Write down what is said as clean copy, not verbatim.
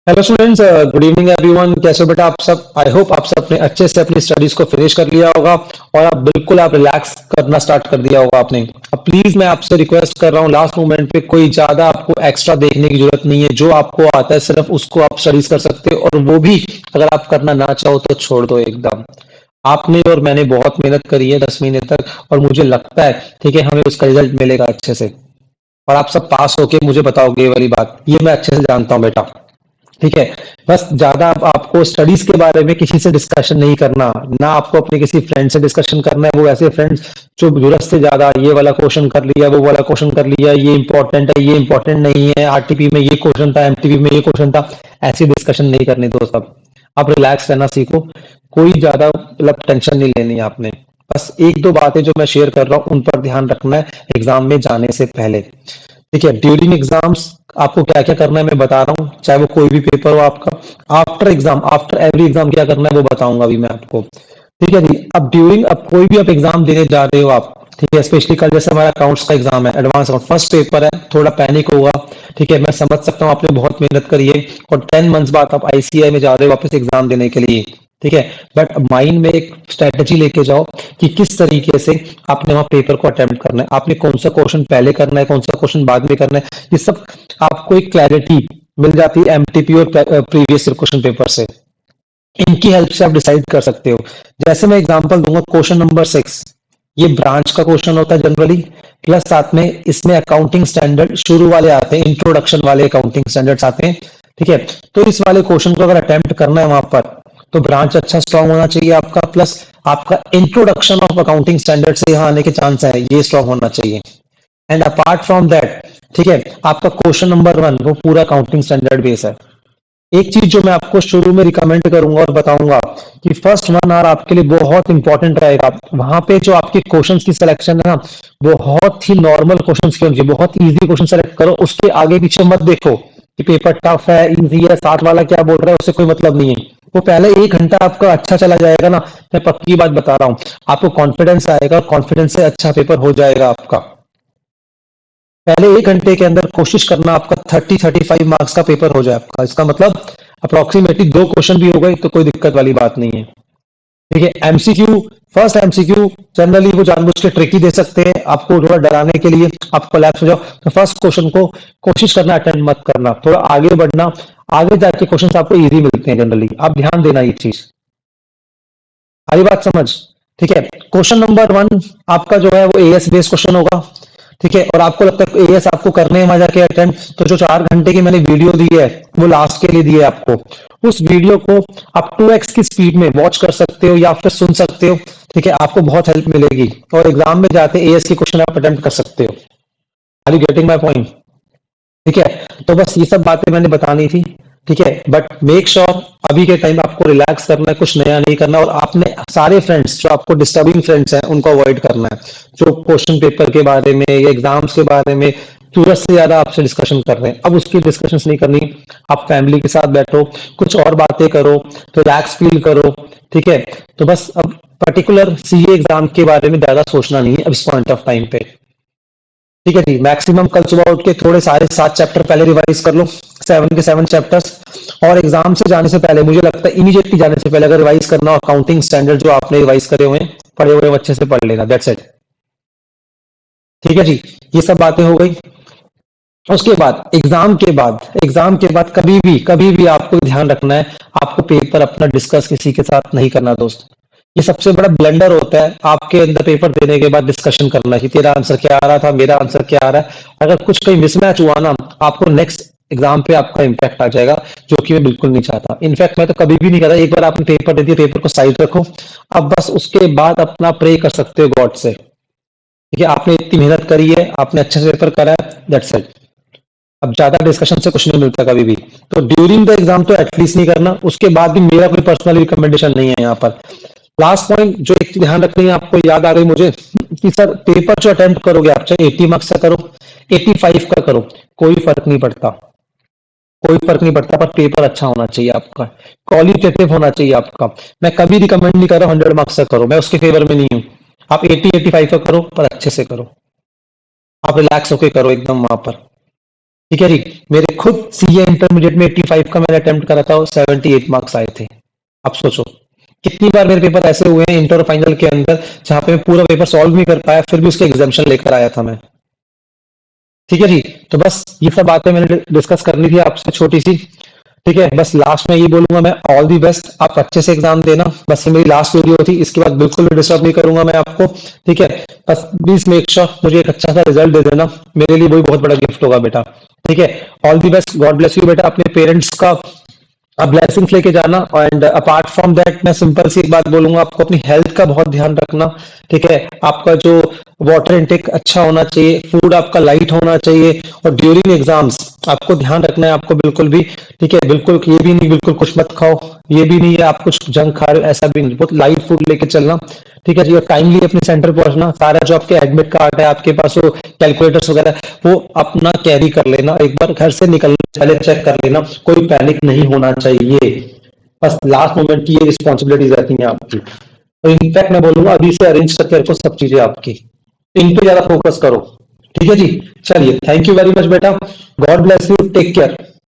Hello students, good evening everyone. कैसे हो बेटा आप सब? आई होप आप सब ने अच्छे से अपनी स्टडीज को फिनिश कर लिया होगा और आप रिलैक्स करना स्टार्ट कर दिया होगा आपने। अब प्लीज मैं आपसे रिक्वेस्ट कर रहा हूँ, लास्ट मोमेंट पे कोई ज्यादा आपको एक्स्ट्रा देखने की जरूरत नहीं है। जो आपको आता है सिर्फ उसको आप स्टडीज कर सकते हो, और वो भी अगर आप करना ना चाहो तो छोड़ दो एकदम। आपने और मैंने बहुत मेहनत करी है 10 महीने तक, और मुझे लगता है ठीक है हमें उसका रिजल्ट मिलेगा अच्छे से, और आप सब पास होके मुझे बताओगे ये वाली बात। ये मैं अच्छे से जानता हूँ बेटा। ठीक है। बस ज्यादा आपको स्टडीज के बारे में किसी से डिस्कशन नहीं करना, ना आपको अपने किसी फ्रेंड से डिस्कशन करना है। वो ऐसे फ्रेंड्स जो जरूरत से ज्यादा ये वाला क्वेश्चन कर लिया, वो वाला क्वेश्चन कर लिया, ये इंपॉर्टेंट है, ये इंपॉर्टेंट नहीं है, आरटीपी में ये क्वेश्चन था, एमटीपी में ये क्वेश्चन था, ऐसी डिस्कशन नहीं करनी दोस्त। अब आप रिलैक्स रहना सीखो। कोई ज्यादा मतलब टेंशन नहीं लेनी है आपने। बस एक दो बातें जो मैं शेयर कर रहा हूँ उन पर ध्यान रखना है एग्जाम में जाने से पहले। ठीक है, ड्यूरिंग एग्जाम्स आपको क्या क्या करना है मैं बता रहा हूँ, चाहे वो कोई भी पेपर हो आपका। After exam, after every exam क्या करना है वो बताऊंगा अभी मैं आपको। ठीक है जी। अब कोई भी आप एग्जाम देने जा रहे हो आप, ठीक है, स्पेशली कल जैसे हमारा अकाउंट्स का एग्जाम है, एडवांस अकाउंट फर्स्ट पेपर है, थोड़ा पैनिक होगा। ठीक है, मैं समझ सकता हूँ आपने बहुत मेहनत करी है, और 10 मंथ्स बाद आप आईसीआई में जा रहे हो वापस एग्जाम देने के लिए। ठीक है, बट माइंड में एक स्ट्रेटेजी लेके जाओ कि किस तरीके से आपने वहां पेपर को अटेम्प्ट करना है, आपने कौन सा क्वेश्चन पहले करना है, कौन सा क्वेश्चन बाद में करना है। ये सब आपको एक क्लैरिटी मिल जाती है एमटीपी और प्रीवियस क्वेश्चन पेपर से। इनकी हेल्प से आप डिसाइड कर सकते हो। जैसे मैं एग्जांपल दूंगा, क्वेश्चन नंबर 6 ये ब्रांच का क्वेश्चन होता है जनरली, प्लस साथ में इसमें अकाउंटिंग स्टैंडर्ड शुरू वाले आते हैं, इंट्रोडक्शन वाले अकाउंटिंग स्टैंडर्ड्स आते हैं। ठीक है, तो इस वाले क्वेश्चन को अगर अटेम्प्ट करना है वहां पर, तो ब्रांच अच्छा स्ट्रांग होना चाहिए आपका, प्लस आपका इंट्रोडक्शन ऑफ अकाउंटिंग स्टैंडर्ड से यहाँ आने के चांस है ये स्ट्रांग होना चाहिए। एंड अपार्ट फ्रॉम दैट, ठीक है, आपका क्वेश्चन नंबर 1 वो पूरा अकाउंटिंग स्टैंडर्ड बेस है। एक चीज जो मैं आपको शुरू में रिकमेंड करूंगा और बताऊंगा कि फर्स्ट 1 आवर आपके लिए बहुत इंपॉर्टेंट रहेगा। वहां पे जो आपके क्वेश्चंस की सिलेक्शन है ना, बहुत ही नॉर्मल क्वेश्चंस की होनी चाहिए, बहुत इजी क्वेश्चन सेलेक्ट करो। उसके आगे पीछे मत देखो कि पेपर टफ है, इजी है, साथ वाला क्या बोल रहा है, उससे कोई मतलब नहीं है। वो पहले 1 घंटा आपका अच्छा चला जाएगा ना, मैं पक्की बात बता रहा हूँ, आपको कॉन्फिडेंस आएगा, और कॉन्फिडेंस से अच्छा पेपर हो जाएगा आपका। पहले 1 घंटे के अंदर कोशिश करना आपका 35 मार्क्स का पेपर हो जाए आपका। इसका मतलब अप्रोक्सीमेटली 2 क्वेश्चन भी हो गए तो कोई दिक्कत वाली बात नहीं है। ठीक है, एमसीक्यू, फर्स्ट एमसीक्यू जनरली वो जानबूझ के ट्रिकी दे सकते हैं आपको थोड़ा डराने के लिए, आप कोलैप्स हो जाओ। तो फर्स्ट क्वेश्चन को कोशिश करना अटेंड मत करना, थोड़ा आगे बढ़ना। आगे जाके क्वेश्चन आपको इजी मिलते हैं जनरली, आप ध्यान देना ये चीज। आई बात समझ? ठीक है, क्वेश्चन नंबर 1 आपका जो है वो एएस बेस्ड क्वेश्चन होगा। ठीक है, और आपको लगता है एएस आपको करने हैं वहां जाके अटेंड, तो जो 4 घंटे की मैंने वीडियो दी है वो लास्ट के लिए दी है आपको। उस वीडियो को आप 2x की स्पीड में वॉच कर सकते हो या फिर सुन सकते हो। ठीक है, आपको बहुत हेल्प मिलेगी, और एग्जाम में जाते एएस के क्वेश्चन आप अटेम्प्ट कर सकते हो। Are you getting my point? ठीक है, तो बस ये सब बातें मैंने बतानी थी। ठीक है, बट मेक श्योर अभी के टाइम आपको रिलैक्स करना है, कुछ नया नहीं करना, और आपने सारे फ्रेंड्स जो आपको डिस्टर्बिंग फ्रेंड्स हैं उनको अवॉइड करना है, जो क्वेश्चन पेपर के बारे में या एग्जाम्स के बारे में जरूरत से ज्यादा आपसे डिस्कशन कर रहे हैं। अब उसकी डिस्कशन नहीं करनी, आप फैमिली के साथ बैठो, कुछ और बातें करो, तो रिलैक्स फील करो। ठीक है, तो बस अब पर्टिकुलर सीए एग्जाम के बारे में ज्यादा सोचना नहीं है अब इस पॉइंट ऑफ टाइम पे। ठीक है जी, मैक्सिमम कल सुबह उठ के थोड़े सारे 7 चैप्टर पहले रिवाइज कर लो, 7 के 7 चैप्टर्स। और एग्जाम से जाने से पहले, मुझे लगता है इमीडिएटली जाने से पहले अगर रिवाइज करना हो, अकाउंटिंग स्टैंडर्ड जो आपने रिवाइज करे हुए हैं, पढ़े हुए हैं, अच्छे से पढ़ लेना, दैट्स इट। ठीक है जी, ये सब बातें हो गई। उसके बाद एग्जाम के बाद कभी भी आपको ध्यान रखना है, आपको पेपर अपना डिस्कस किसी के साथ नहीं करना दोस्त। ये सबसे बड़ा ब्लंडर होता है आपके अंदर पेपर देने के बाद डिस्कशन करना कि तेरा आंसर क्या आ रहा था, मेरा आंसर क्या आ रहा है। अगर कुछ कहीं मिसमैच हुआ ना, आपको नेक्स्ट एग्जाम पे आपका इंपैक्ट आ जाएगा, जो कि मैं बिल्कुल नहीं चाहता। इनफैक्ट मैं तो कभी भी नहीं कहता, एक बार आपने पेपर दे दिया, पेपर को साइड रखो। अब बस उसके बाद अपना प्रे कर सकते हो गॉड से। ठीक है, आपने इतनी मेहनत करी है, आपने अच्छे से पेपर करा है, दैट्स इट। अब ज्यादा डिस्कशन से कुछ नहीं मिलता कभी भी। तो ड्यूरिंग द एग्जाम तो एटलीस्ट नहीं करना, उसके बाद भी मेरा कोई पर्सनल रिकमेंडेशन नहीं है यहाँ पर। लास्ट पॉइंट जो एक ध्यान रखनी है आपको, याद आ गई मुझे, कि सर पेपर जो अटेम्प्ट करोगे आप, चाहे 80 मार्क्स का करो, 85 का करो, कोई फर्क नहीं पड़ता, कोई फर्क नहीं पड़ता, पर पेपर अच्छा होना चाहिए आपका, क्वालिटेटिव होना चाहिए आपका। मैं कभी रिकमेंड नहीं कर रहा हूँ 100 मार्क्स का करो, मैं उसके फेवर में नहीं हूँ। आप 80-85 का करो, पर अच्छे से करो, आप रिलैक्स होकर करो एकदम वहां पर। ठीक है जी। मेरे खुद सीए इंटरमीडिएट में 85 का मैंने अटेम्प्ट करा था और 78 मार्क्स आए थे। आप सोचो कितनी बार मेरे पेपर ऐसे हुए हैं इंटर और फाइनल के अंदर जहां पे मैं पूरा पेपर सॉल्व नहीं कर पाया, फिर भी उसके एग्जामेशन लेकर आया था मैं। ठीक है जी। तो बस ये सब बातें मैंने डिस्कस करनी थी आपसे छोटी सी। ठीक है, बस लास्ट में ये बोलूंगा मैं, ऑल दी बेस्ट, आप अच्छे से एग्जाम देना। बस ये मेरी लास्ट वीडियो थी, इसके बाद बिल्कुल भी डिस्टर्ब नहीं करूंगा मैं आपको। ठीक है, बस प्लीज मेक श्योर मुझे एक अच्छा सा रिजल्ट दे देना, मेरे लिए वही बहुत बड़ा गिफ्ट होगा बेटा। ठीक है, all the best, God bless you बेटा। अपने पेरेंट्स का आप ब्लेसिंग्स लेके जाना। एंड अपार्ट फ्रॉम दैट मैं सिंपल सी एक बात बोलूंगा, आपको अपनी हेल्थ का बहुत ध्यान रखना। ठीक है, आपका जो वाटर इनटेक अच्छा होना चाहिए, फूड आपका लाइट होना चाहिए, और ड्यूरिंग एग्जाम्स आपको ध्यान रखना है आपको बिल्कुल भी। ठीक है, बिल्कुल ये भी नहीं बिल्कुल कुछ मत खाओ, ये भी नहीं है आप कुछ जंक खा रहे हो, ऐसा भी नहीं, बहुत लाइट फूड लेके चलना। ठीक है जी, और टाइमली अपने सेंटर पहुंचना। सारा जो आपके एडमिट कार्ड है आपके पास, वो कैलकुलेटर्स वगैरह वो अपना कैरी कर लेना। एक बार घर से निकलने से पहले चेक कर लेना, कोई पैनिक नहीं होना चाहिए। बस लास्ट मोमेंट की ये रिस्पॉन्सिबिलिटीज रहती हैं आपकी। तो इनफैक्ट मैं बोलूंगा अभी से अरेंज करके रखो सब चीजें आपकी, इन पे ज्यादा फोकस करो। ठीक है जी, चलिए, थैंक यू वेरी मच बेटा, God bless you, take care.